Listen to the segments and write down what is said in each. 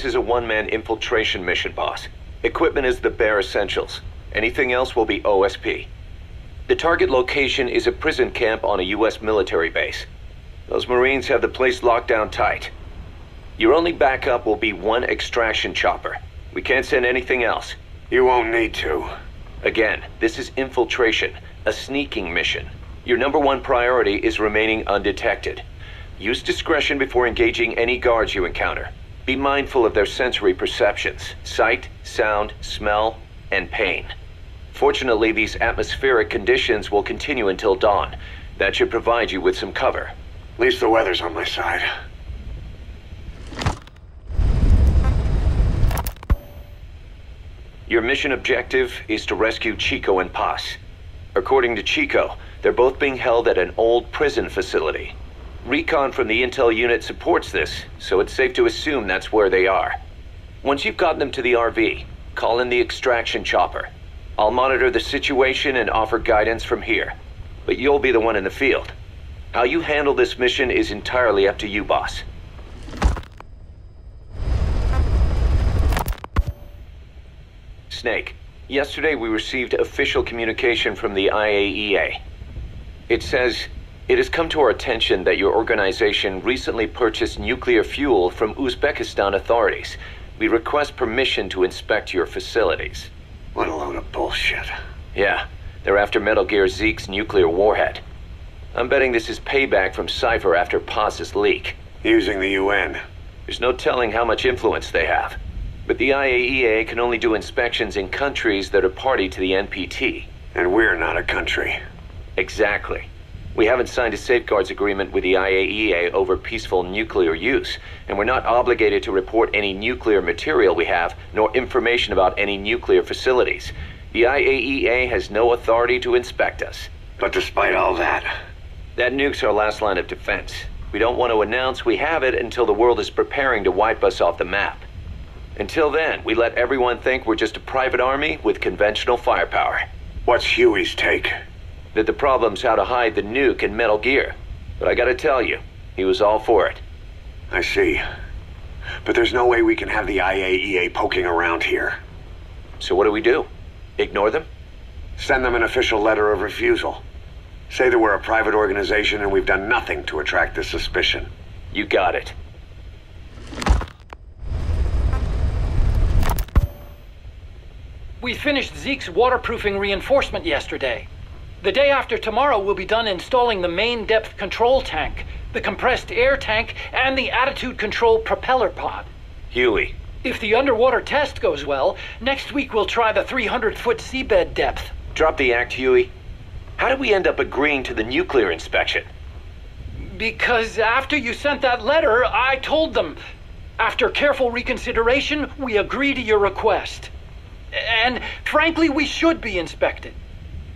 is a one-man infiltration mission, boss. Equipment is the bare essentials. Anything else will be OSP. The target location is a prison camp on a U.S. military base. Those Marines have the place locked down tight. Your only backup will be one extraction chopper. We can't send anything else. You won't need to. Again, this is infiltration, a sneaking mission. Your #1 priority is remaining undetected. Use discretion before engaging any guards you encounter. Be mindful of their sensory perceptions: sight, sound, smell, and pain. Fortunately, these atmospheric conditions will continue until dawn. That should provide you with some cover. At least the weather's on my side. Your mission objective is to rescue Chico and Paz. According to Chico, they're both being held at an old prison facility. Recon from the intel unit supports this, so it's safe to assume that's where they are. Once you've gotten them to the RV, call in the extraction chopper. I'll monitor the situation and offer guidance from here, but you'll be the one in the field. How you handle this mission is entirely up to you, boss. Snake, yesterday we received official communication from the IAEA. It says, "It has come to our attention that your organization recently purchased nuclear fuel from Uzbekistan authorities. We request permission to inspect your facilities." What a load of bullshit. Yeah, they're after Metal Gear Zeke's nuclear warhead. I'm betting this is payback from Cypher after Paz's leak. Using the UN. There's no telling how much influence they have. But the IAEA can only do inspections in countries that are party to the NPT. And we're not a country. Exactly. We haven't signed a safeguards agreement with the IAEA over peaceful nuclear use, and we're not obligated to report any nuclear material we have, nor information about any nuclear facilities. The IAEA has no authority to inspect us. But despite all that... That nuke's our last line of defense. We don't want to announce we have it until the world is preparing to wipe us off the map. Until then, we let everyone think we're just a private army with conventional firepower. What's Huey's take? That the problem's how to hide the nuke in Metal Gear. But I gotta tell you, he was all for it. I see. But there's no way we can have the IAEA poking around here. So what do we do? Ignore them? Send them an official letter of refusal. Say that we're a private organization and we've done nothing to attract this suspicion. You got it. We finished Zeke's waterproofing reinforcement yesterday. The day after tomorrow, we'll be done installing the main depth control tank, the compressed air tank, and the attitude control propeller pod. Huey. If the underwater test goes well, next week we'll try the 300-foot seabed depth. Drop the act, Huey. How did we end up agreeing to the nuclear inspection? Because after you sent that letter, I told them. After careful reconsideration, we agree to your request. And frankly, we should be inspected.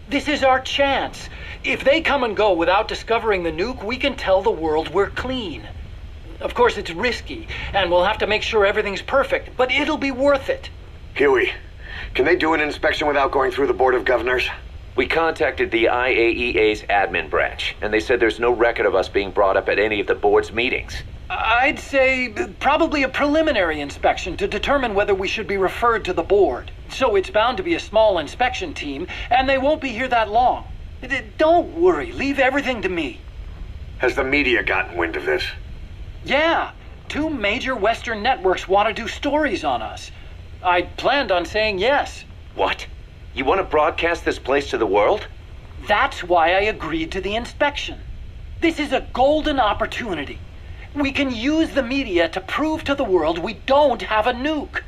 This is our chance. If they come and go without discovering the nuke, we can tell the world we're clean. Of course, it's risky, and we'll have to make sure everything's perfect, but it'll be worth it. Huey, can they do an inspection without going through the Board of Governors? We contacted the IAEA's admin branch, and they said there's no record of us being brought up at any of the board's meetings. I'd say probably a preliminary inspection to determine whether we should be referred to the board. So it's bound to be a small inspection team, and they won't be here that long. Don't worry, leave everything to me. Has the media gotten wind of this? Yeah, 2 major Western networks want to do stories on us. I planned on saying yes. What? You want to broadcast this place to the world? That's why I agreed to the inspection. This is a golden opportunity. We can use the media to prove to the world we don't have a nuke.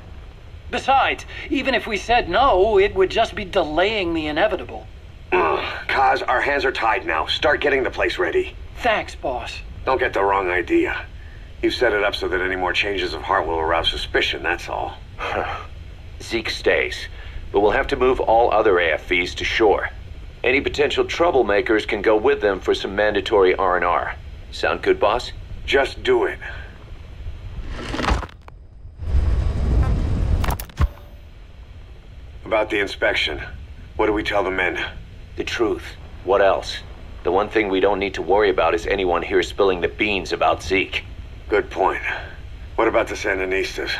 Besides, even if we said no, it would just be delaying the inevitable. Kaz, our hands are tied now. Start getting the place ready. Thanks, boss. Don't get the wrong idea. You've set it up so that any more changes of heart will arouse suspicion, that's all. Zeke stays, but we'll have to move all other AFVs to shore. Any potential troublemakers can go with them for some mandatory R&R. Sound good, boss? Just do it. About the inspection, what do we tell the men? The truth. What else? The one thing we don't need to worry about is anyone here spilling the beans about Zeke. Good point. What about the Sandinistas?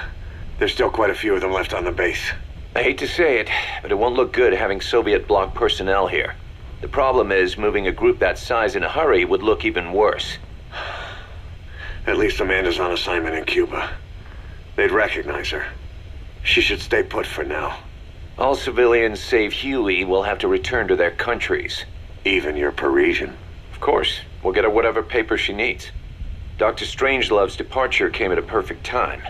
There's still quite a few of them left on the base. I hate to say it, but it won't look good having Soviet bloc personnel here. The problem is, moving a group that size in a hurry would look even worse. At least Amanda's on assignment in Cuba. They'd recognize her. She should stay put for now. All civilians save Huey will have to return to their countries. Even your Parisian? Of course. We'll get her whatever paper she needs. Dr. Strangelove's departure came at a perfect time.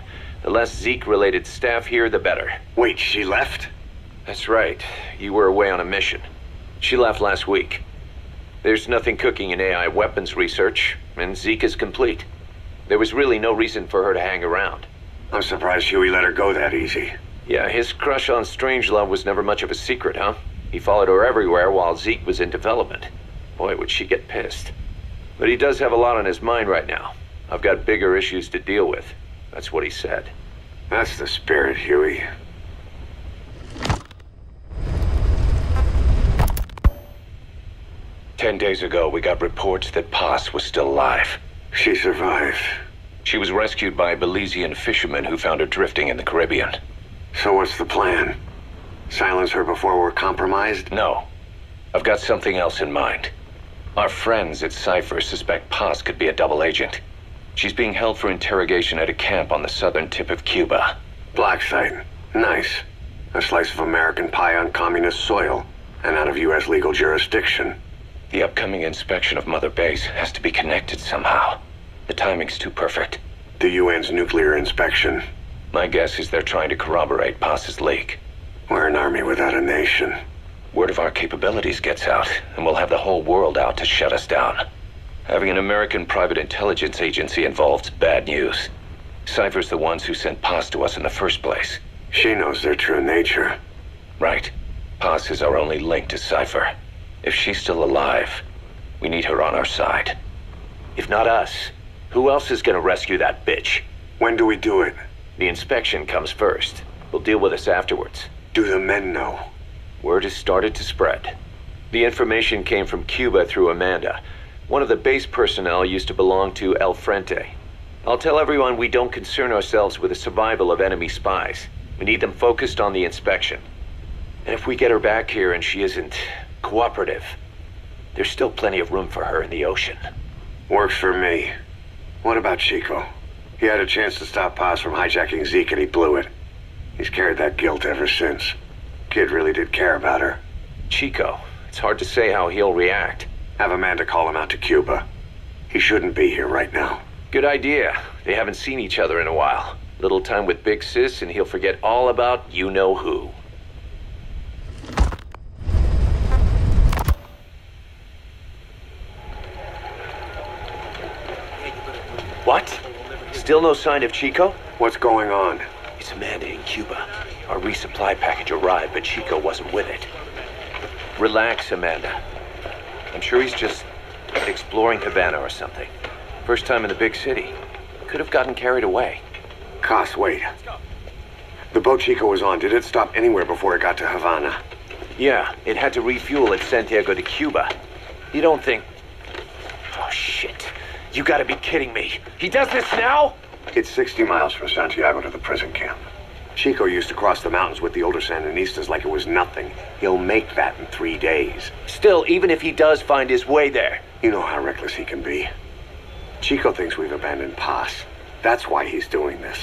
The less Zeke-related staff here, the better. Wait, she left? That's right. You were away on a mission. She left last week. There's nothing cooking in AI weapons research, and Zeke is complete. There was really no reason for her to hang around. I'm surprised Huey let her go that easy. Yeah, his crush on Strangelove was never much of a secret, huh? He followed her everywhere while Zeke was in development. Boy, would she get pissed. But he does have a lot on his mind right now. I've got bigger issues to deal with. That's what he said. That's the spirit, Huey. "10 days ago, we got reports that Paz was still alive. She survived. She was rescued by Belizean fishermen who found her drifting in the Caribbean. So what's the plan? Silence her before we're compromised? No. I've got something else in mind. Our friends at Cypher suspect Paz could be a double agent. She's being held for interrogation at a camp on the southern tip of Cuba. Black site. Nice. A slice of American pie on communist soil, and out of U.S. legal jurisdiction. The upcoming inspection of Mother Base has to be connected somehow. The timing's too perfect. The UN's nuclear inspection. My guess is they're trying to corroborate Paz's leak. We're an army without a nation. Word of our capabilities gets out, and we'll have the whole world out to shut us down. Having an American private intelligence agency involved's bad news. Cypher's the ones who sent Paz to us in the first place. She knows their true nature. Right. Paz is our only link to Cypher. If she's still alive, we need her on our side. If not us, who else is gonna rescue that bitch? When do we do it? The inspection comes first. We'll deal with us afterwards. Do the men know? Word has started to spread. The information came from Cuba through Amanda. One of the base personnel used to belong to El Frente. I'll tell everyone we don't concern ourselves with the survival of enemy spies. We need them focused on the inspection. And if we get her back here and she isn't cooperative, there's still plenty of room for her in the ocean. Works for me. What about Chico? He had a chance to stop Paz from hijacking Zeke and he blew it. He's carried that guilt ever since. Kid really did care about her. Chico, it's hard to say how he'll react. Have Amanda call him out to Cuba. He shouldn't be here right now. Good idea. They haven't seen each other in a while. Little time with Big Sis and he'll forget all about you-know-who. What? Still no sign of Chico? What's going on? It's Amanda in Cuba. Our resupply package arrived, but Chico wasn't with it. Relax, Amanda. I'm sure he's just exploring Havana or something. First time in the big city. Could have gotten carried away. Cos, wait. The boat Chico was on, did it stop anywhere before it got to Havana? Yeah, it had to refuel at Santiago de Cuba. You don't think... Oh, shit. You gotta be kidding me. He does this now? It's 60 miles from Santiago to the prison camp. Chico used to cross the mountains with the older Sandinistas like it was nothing. He'll make that in 3 days. Still, even if he does find his way there... You know how reckless he can be. Chico thinks we've abandoned Paz. That's why he's doing this.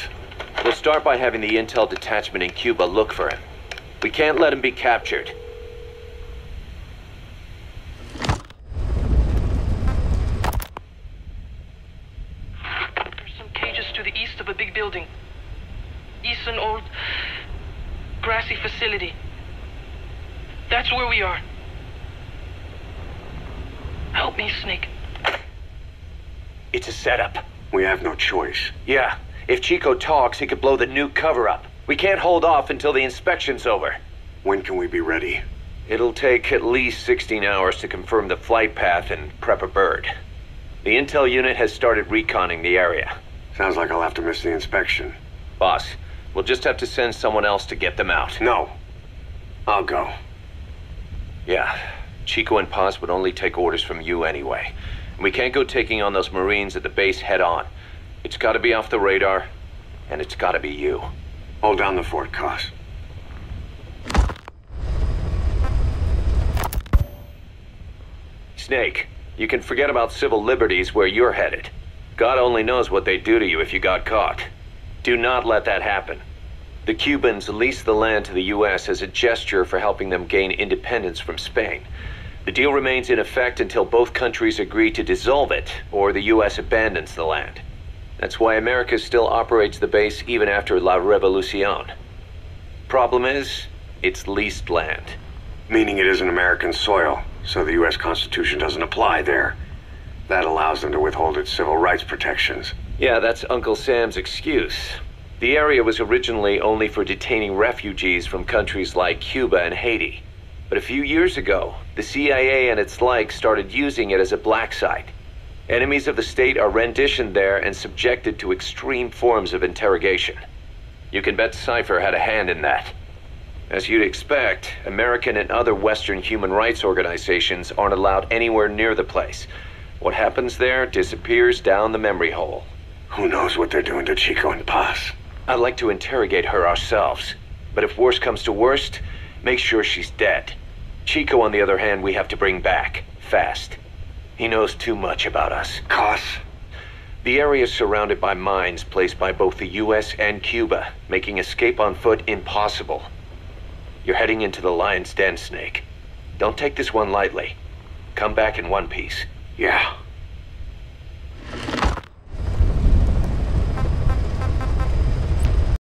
We'll start by having the intel detachment in Cuba look for him. We can't let him be captured. There's some cages to the east of a big building. East an old grassy facility. That's where we are. Help me, Snake. It's a setup. We have no choice. Yeah, if Chico talks, he could blow the nuke cover up. We can't hold off until the inspection's over. When can we be ready? It'll take at least 16 hours to confirm the flight path and prep a bird. The intel unit has started reconning the area. Sounds like I'll have to miss the inspection. Boss, we'll just have to send someone else to get them out. No. I'll go. Yeah, Chico and Paz would only take orders from you anyway. And we can't go taking on those Marines at the base head on. It's gotta be off the radar, and it's gotta be you. Hold down the fort, Cos. Snake, you can forget about civil liberties where you're headed. God only knows what they'd do to you if you got caught. Do not let that happen. The Cubans leased the land to the U.S. as a gesture for helping them gain independence from Spain. The deal remains in effect until both countries agree to dissolve it, or the U.S. abandons the land. That's why America still operates the base even after La Revolucion. Problem is, it's leased land. Meaning it isn't American soil, so the U.S. Constitution doesn't apply there. That allows them to withhold its civil rights protections. Yeah, that's Uncle Sam's excuse. The area was originally only for detaining refugees from countries like Cuba and Haiti. But a few years ago, the CIA and its like started using it as a black site. Enemies of the state are renditioned there and subjected to extreme forms of interrogation. You can bet Cypher had a hand in that. As you'd expect, American and other Western human rights organizations aren't allowed anywhere near the place. What happens there disappears down the memory hole. Who knows what they're doing to Chico and Paz? I'd like to interrogate her ourselves. But if worst comes to worst, make sure she's dead. Chico, on the other hand, we have to bring back. Fast. He knows too much about us. Cos? The area is surrounded by mines placed by both the US and Cuba, making escape on foot impossible. You're heading into the Lion's Den, Snake. Don't take this one lightly. Come back in one piece. Yeah.